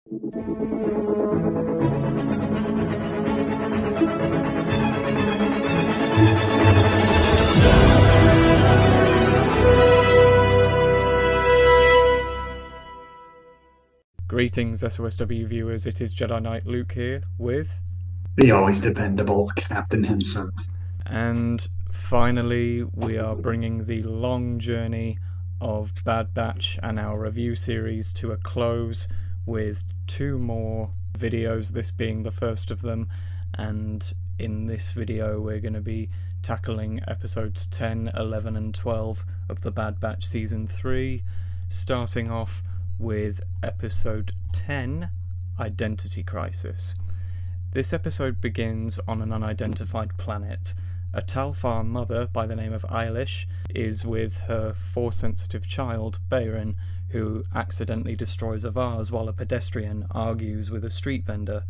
Greetings SOSW viewers, it is Jedi Knight Luke here with... The always dependable Captain Henson. And finally we are bringing the long journey of Bad Batch and our review series to a close with two more videos, this being the first of them, and in this video we're going to be tackling episodes 10, 11 and 12 of the Bad Batch Season 3, starting off with episode 10, Identity Crisis. This episode begins on an unidentified planet. A Talfar mother by the name of Eilish is with her Force-sensitive child, Bayron, who accidentally destroys a vase while a pedestrian argues with a street vendor.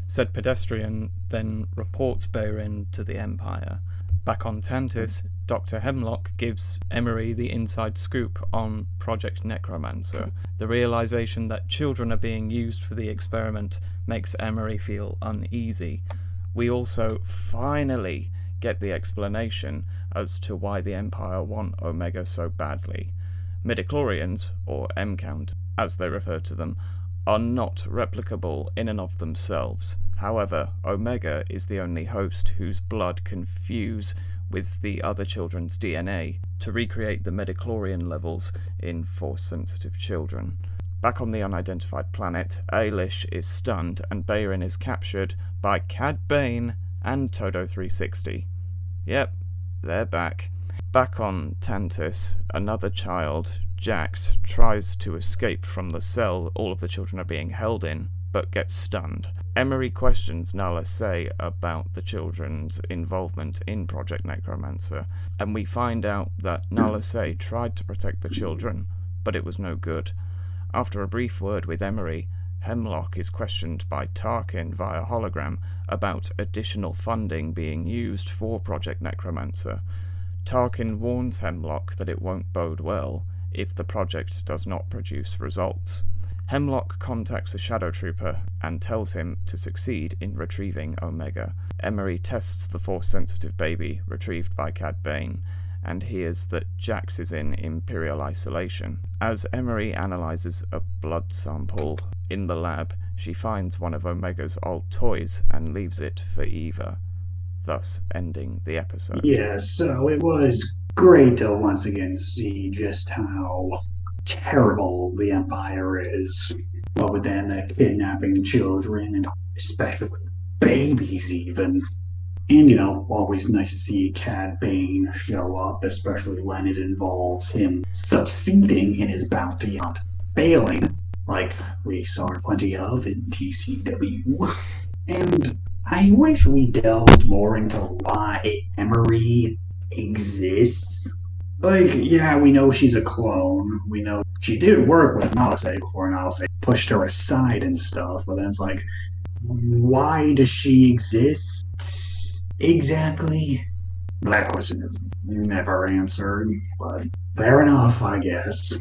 Said pedestrian then reports Bayron to the Empire. Back on Tantis, Dr. Hemlock gives Emery the inside scoop on Project Necromancer. The realization that children are being used for the experiment makes Emery feel uneasy. We also finally get the explanation as to why the Empire want Omega so badly. Midichlorians, or M-Count, as they refer to them, are not replicable in and of themselves. However, Omega is the only host whose blood can fuse with the other children's DNA to recreate the midichlorian levels in Force-sensitive children. Back on the unidentified planet, Eilish is stunned and Bayron is captured by Cad Bane and Todo 360. Yep, they're back. Back on Tantis, another child, Jax, tries to escape from the cell all of the children are being held in, but gets stunned. Emery questions Nala Se about the children's involvement in Project Necromancer, and we find out that Nala Se tried to protect the children, but it was no good. After a brief word with Emery, Hemlock is questioned by Tarkin via hologram about additional funding being used for Project Necromancer. Tarkin warns Hemlock that it won't bode well if the project does not produce results. Hemlock contacts a shadow trooper and tells him to succeed in retrieving Omega. Emery tests the Force-sensitive baby retrieved by Cad Bane and hears that Jax is in Imperial isolation. As Emery analyzes a blood sample in the lab, she finds one of Omega's old toys and leaves it for Eva, thus ending the episode. Yeah, so it was great to once again see just how terrible the Empire is. What with them kidnapping children, and especially babies even. And, always nice to see Cad Bane show up, especially when it involves him succeeding in his bounty, not failing, like we saw plenty of in TCW. And I wish we delved more into why Emery exists. Like, yeah, we know she's a clone. We know she did work with Nalase before Nalase pushed her aside and stuff, but then it's like, why does she exist? Exactly? That question is never answered, but fair enough, I guess.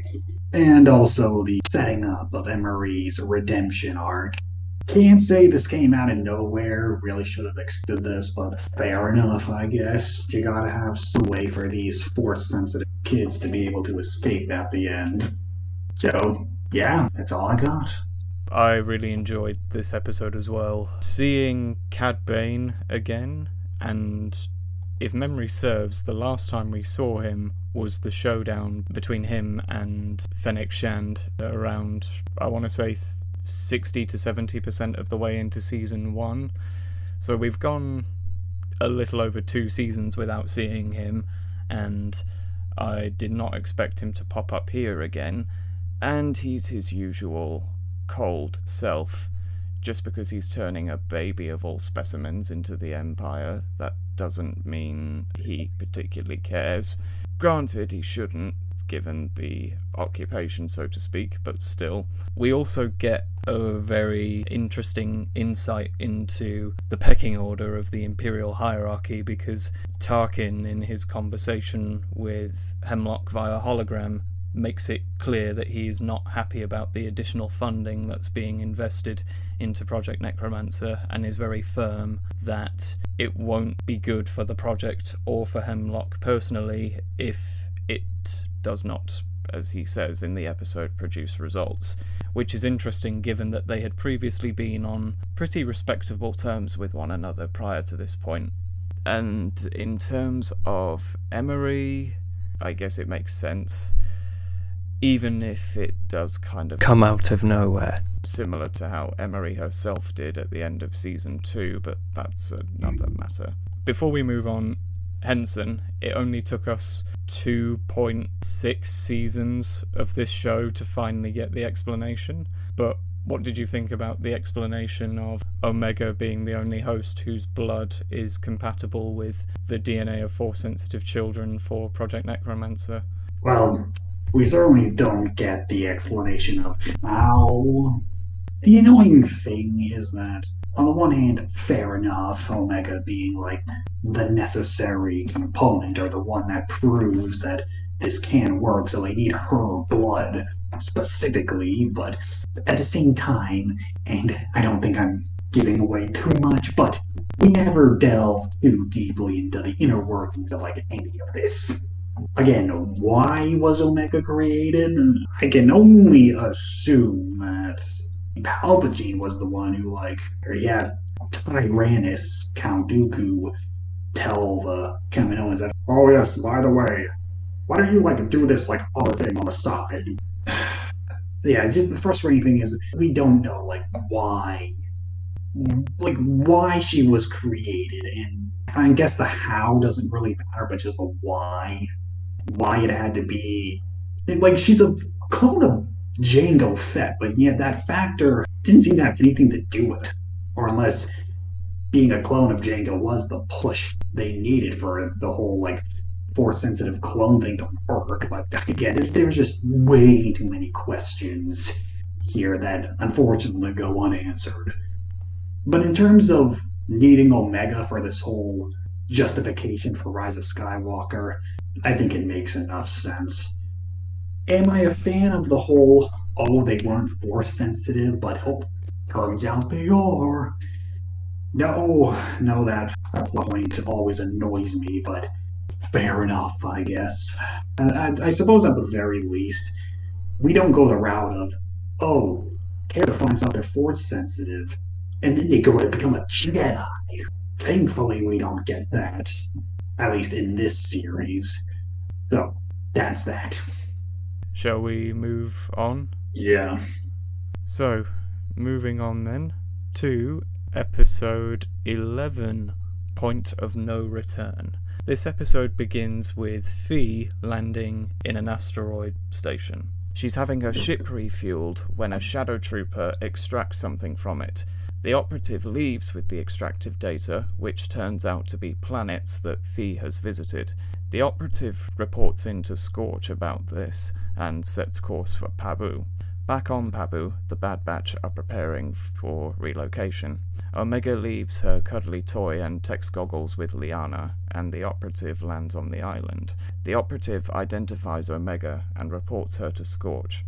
And also the setting up of Emery's redemption arc. Can't say this came out of nowhere, really should have expected this, but fair enough, I guess. You gotta have some way for these Force-sensitive kids to be able to escape at the end. So, yeah, that's all I got. I really enjoyed this episode as well. Seeing Cad Bane again, and if memory serves, the last time we saw him was the showdown between him and Fennec Shand around, I want to say, 60 to 70% of the way into season 1. So we've gone a little over 2 seasons without seeing him, and I did not expect him to pop up here again. And he's his usual cold self. Just because he's turning a baby of all specimens into the Empire, that doesn't mean he particularly cares. Granted, he shouldn't, given the occupation, so to speak, but still. We also get a very interesting insight into the pecking order of the Imperial hierarchy, because Tarkin, in his conversation with Hemlock via hologram, makes it clear that he is not happy about the additional funding that's being invested into Project Necromancer, and is very firm that it won't be good for the project or for Hemlock personally if it does not, as he says in the episode, produce results. Which is interesting given that they had previously been on pretty respectable terms with one another prior to this point. And in terms of Emery, I guess it makes sense, even if it does kind of come out of nowhere, similar to how Emery herself did at the end of season 2, but that's another matter. Before we move on, Henson, it only took us 2.6 seasons of this show to finally get the explanation, but what did you think about the explanation of Omega being the only host whose blood is compatible with the DNA of Force-sensitive children for Project Necromancer? Well, we certainly don't get the explanation of how. The annoying thing is that, on the one hand, fair enough, Omega being like the necessary component or the one that proves that this can work, so they need her blood specifically, but at the same time, and I don't think I'm giving away too much, but we never delve too deeply into the inner workings of like any of this. Again, why was Omega created? I can only assume that Palpatine was the one who, or he had Tyrannus, Count Dooku, tell the Kaminoans that, oh yes, by the way, why don't you, do this, other thing on the side? Yeah, just the frustrating thing is we don't know, why she was created, and I guess the how doesn't really matter, but just the why it had to be. She's a clone of Jango Fett, but yet that factor didn't seem to have anything to do with it. Or unless being a clone of Jango was the push they needed for the whole, Force-sensitive clone thing to work. But again, there's just way too many questions here that unfortunately go unanswered. But in terms of needing Omega for this whole justification for Rise of Skywalker, I think it makes enough sense. Am I a fan of the whole, oh, they weren't force sensitive, but oh, turns out they are? No, that point always annoys me, but fair enough, I guess. I suppose at the very least, we don't go the route of, oh, character finds out they're force sensitive, and then they go to become a Jedi. Thankfully, we don't get that, at least in this series. So, that's that. Shall we move on? Yeah. So, moving on then to episode 11, Point of No Return. This episode begins with Fi landing in an asteroid station. She's having her ship refueled when a shadow trooper extracts something from it. The operative leaves with the extractive data, which turns out to be planets that Fi has visited. The operative reports in to Scorch about this and sets course for Pabu. Back on Pabu, the Bad Batch are preparing for relocation. Omega leaves her cuddly toy and text goggles with Liana, and the operative lands on the island. The operative identifies Omega and reports her to Scorch.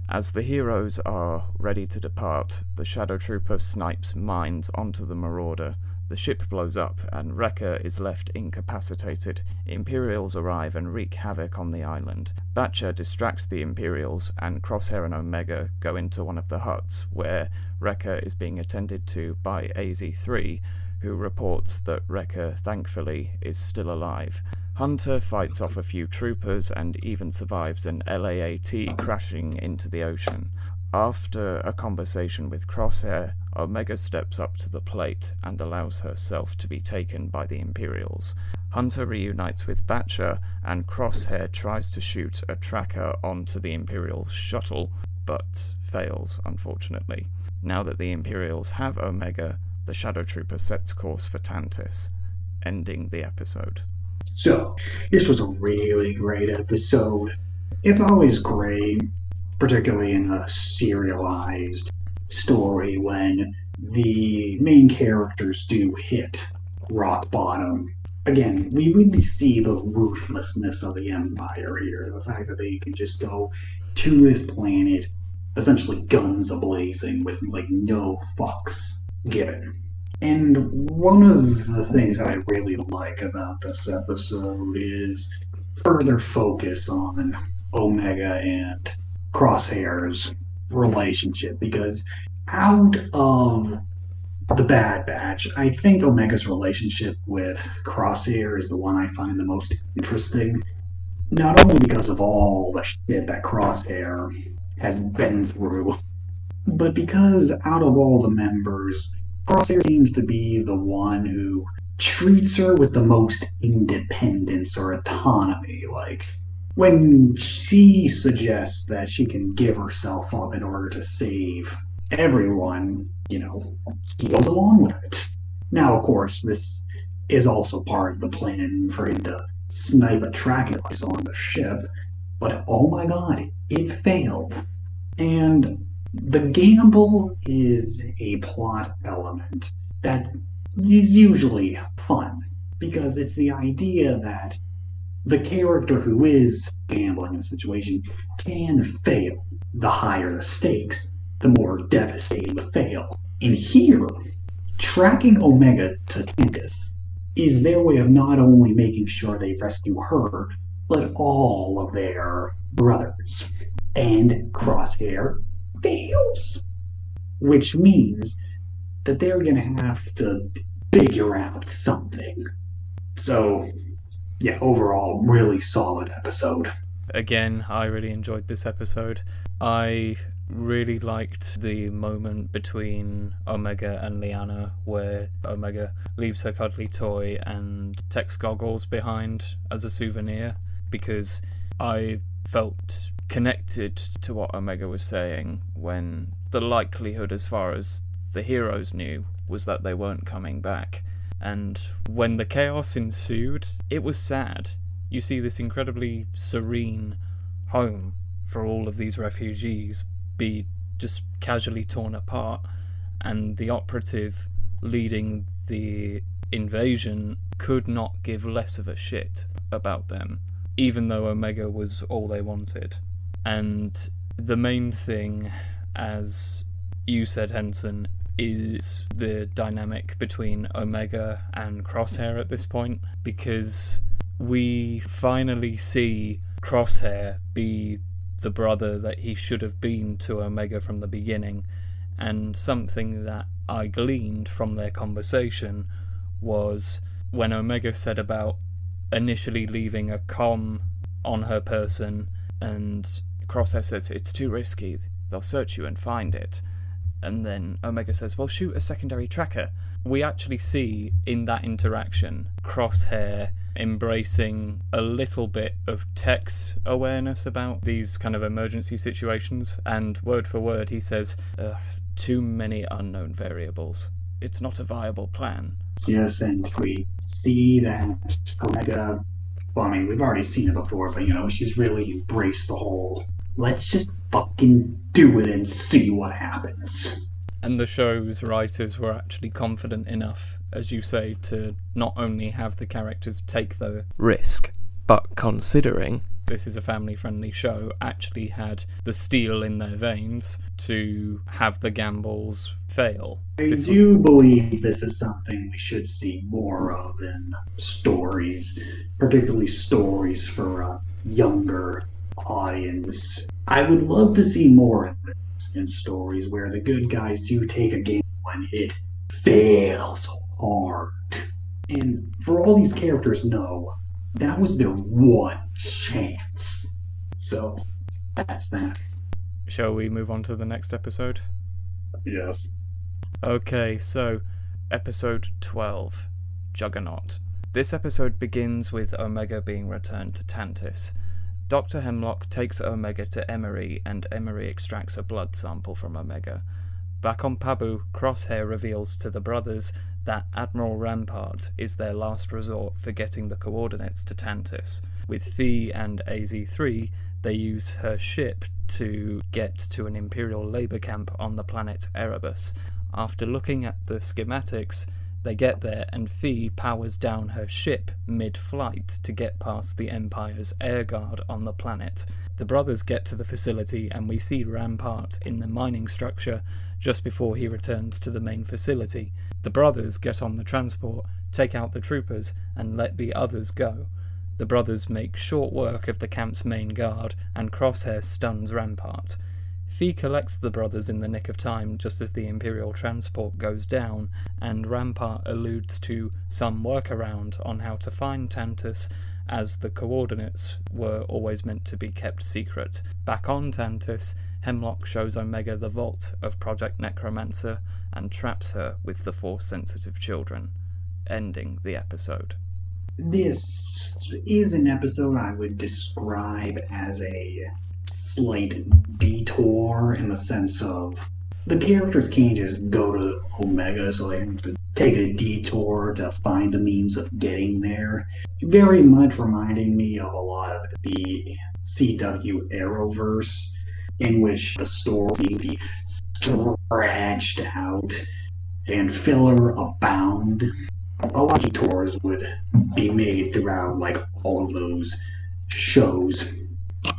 As the heroes are ready to depart, the Shadow Trooper snipes mines onto the Marauder. The ship blows up, and Wrecker is left incapacitated. Imperials arrive and wreak havoc on the island. Batcher distracts the Imperials, and Crosshair and Omega go into one of the huts, where Wrecker is being attended to by AZ-3, who reports that Wrecker, thankfully, is still alive. Hunter fights off a few troopers and even survives an LAAT crashing into the ocean. After a conversation with Crosshair, Omega steps up to the plate and allows herself to be taken by the Imperials. Hunter reunites with Batcher, and Crosshair tries to shoot a tracker onto the Imperial shuttle, but fails, unfortunately. Now that the Imperials have Omega, the Shadow Trooper sets course for Tantis, ending the episode. So, this was a really great episode. It's always great, particularly in a serialized story, when the main characters do hit rock bottom again, we really see the ruthlessness of the Empire here. The fact that they can just go to this planet, essentially guns a-blazing with like no fucks given. And one of the things that I really like about this episode is further focus on Omega and Crosshair's relationship because out of the Bad Batch, I think Omega's relationship with Crosshair is the one I find the most interesting. Not only because of all the shit that Crosshair has been through, but because out of all the members, Crosshair seems to be the one who treats her with the most independence or autonomy. Like, when she suggests that she can give herself up in order to save everyone, he goes along with it. Now, of course, this is also part of the plan for him to snipe a tracking device on the ship, but oh my god, it failed. And the gamble is a plot element that is usually fun because it's the idea that the character who is gambling in a situation can fail. The higher the stakes, the more devastating the fail. And here, tracking Omega to Candace is their way of not only making sure they rescue her, but all of their brothers. And Crosshair fails, which means that they're going to have to figure out something. So, yeah, overall, really solid episode. Again, I really enjoyed this episode. I really liked the moment between Omega and Lyanna where Omega leaves her cuddly toy and Tech's goggles behind as a souvenir, because I felt connected to what Omega was saying when the likelihood, as far as the heroes knew, was that they weren't coming back. And when the chaos ensued, it was sad. You see this incredibly serene home for all of these refugees be just casually torn apart, and the operative leading the invasion could not give less of a shit about them, even though Omega was all they wanted. And the main thing, as you said, Henson, is the dynamic between Omega and Crosshair at this point, because we finally see Crosshair be the brother that he should have been to Omega from the beginning. And something that I gleaned from their conversation was when Omega said about initially leaving a comm on her person, and Crosshair says it's too risky, they'll search you and find it. And then Omega says, well, shoot a secondary tracker. We actually see in that interaction Crosshair embracing a little bit of Tech's awareness about these kind of emergency situations, and word for word he says, too many unknown variables. It's not a viable plan. Yes, and we see that Omega, well, I mean, we've already seen it before, but she's really embraced the whole, let's just fucking do it and see what happens. And the show's writers were actually confident enough, as you say, to not only have the characters take the risk, but considering this is a family-friendly show, actually had the steel in their veins to have the gambles fail. I do believe this is something we should see more of in stories, particularly stories for a younger audience. I would love to see more of this in stories where the good guys do take a gamble and it fails hard. And for all these characters know, that was their one chance. So, that's that. Shall we move on to the next episode? Yes. Okay, so episode 12, Juggernaut. This episode begins with Omega being returned to Tantis. Dr. Hemlock takes Omega to Emery, and Emery extracts a blood sample from Omega. Back on Pabu, Crosshair reveals to the brothers that Admiral Rampart is their last resort for getting the coordinates to Tantis. With Fee and AZ-3, they use her ship to get to an Imperial labour camp on the planet Erebus. After looking at the schematics, They get there and Fi powers down her ship mid-flight to get past the Empire's air guard on the planet. The brothers get to the facility and we see Rampart in the mining structure just before he returns to the main facility. The brothers get on the transport, take out the troopers, and let the others go. The brothers make short work of the camp's main guard, and Crosshair stuns Rampart. Fi collects the brothers in the nick of time just as the Imperial transport goes down, and Rampart alludes to some workaround on how to find Tantus, as the coordinates were always meant to be kept secret. Back on Tantus, Hemlock shows Omega the vault of Project Necromancer and traps her with the Force-sensitive children, ending the episode. This is an episode I would describe as a slight detour, in the sense of the characters can't just go to Omega, so they have to take a detour to find the means of getting there. Very much reminding me of a lot of the CW Arrowverse, in which the story can be stretched out and filler abound. A lot of detours would be made throughout like all of those shows.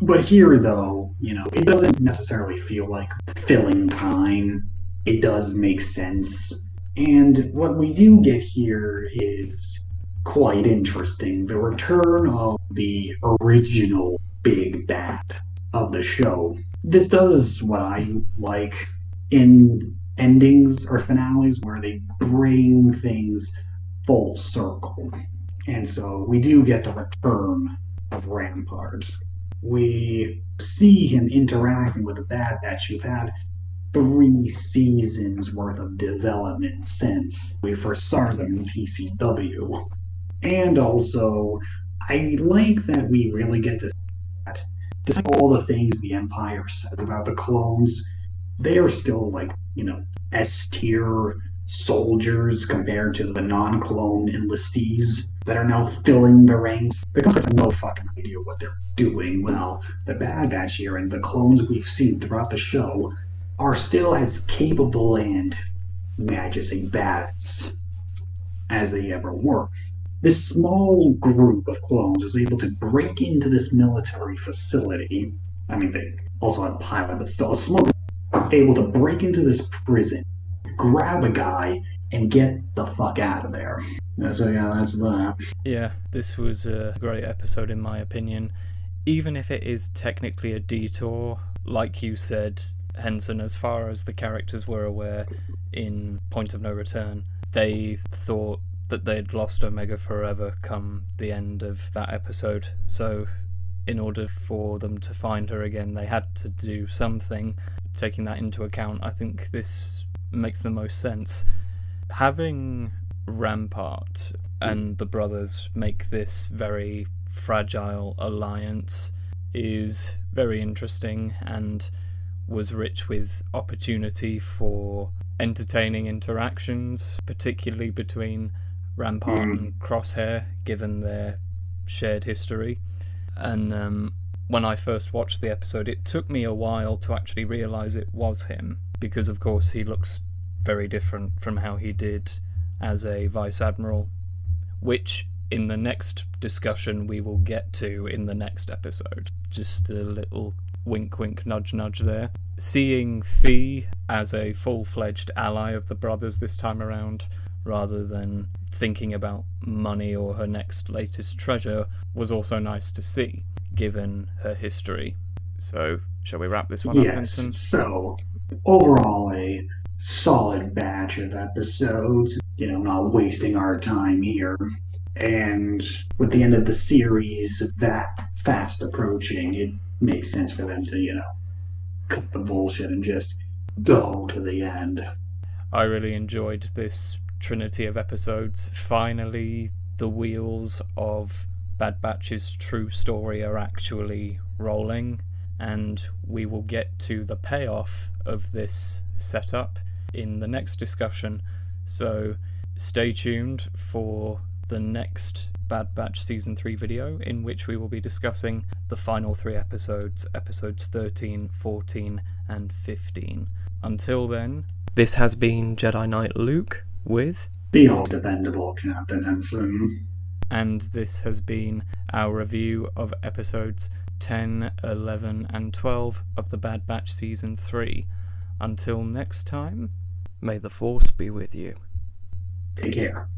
But here, though, it doesn't necessarily feel like filling time. It does make sense. And what we do get here is quite interesting. The return of the original big bad of the show. This does what I like in endings or finales, where they bring things full circle. And so we do get the return of Rampart. We see him interacting with the Bad Batch. You've had 3 seasons worth of development since we first saw them in PCW. And also, I like that we really get to see that, despite all the things the Empire says about the clones, they are still S-tier soldiers compared to the non-clone enlistees that are now filling the ranks. The Conquerors have no fucking idea what they're doing. Well, the Bad Batch here and the clones we've seen throughout the show are still as capable and, may I just say, badass as they ever were. This small group of clones was able to break into this military facility. I mean, they also had a pilot, but still a small group able to break into this prison, grab a guy, and get the fuck out of there. So yeah, that's that. Yeah, this was a great episode in my opinion. Even if it is technically a detour, like you said, Henson, as far as the characters were aware in Point of No Return, they thought that they'd lost Omega forever come the end of that episode. So in order for them to find her again, they had to do something. Taking that into account, I think this makes the most sense. Having Rampart and the brothers make this very fragile alliance is very interesting and was rich with opportunity for entertaining interactions, particularly between Rampart and Crosshair, given their shared history. And when I first watched the episode, it took me a while to actually realise it was him, because of course he looks very different from how he did as a Vice Admiral, which in the next discussion we will get to in the next episode. Just a little wink wink nudge nudge there. Seeing Fi as a full-fledged ally of the brothers this time around, rather than thinking about money or her next latest treasure, was also nice to see, given her history. So, shall we wrap this one up, Henson? Yes, so overall a solid batch of episodes, not wasting our time here. And with the end of the series that fast approaching, it makes sense for them to, cut the bullshit and just go to the end. I really enjoyed this trinity of episodes. Finally, the wheels of Bad Batch's true story are actually rolling, and we will get to the payoff of this setup in the next discussion. So stay tuned for the next Bad Batch Season 3 video, in which we will be discussing the final 3 episodes, episodes 13, 14 and 15. Until then, this has been Jedi Knight Luke with The old dependable Captain Henson. And this has been our review of episodes 10, 11, and 12 of The Bad Batch Season 3. Until next time, may the Force be with you. Take care.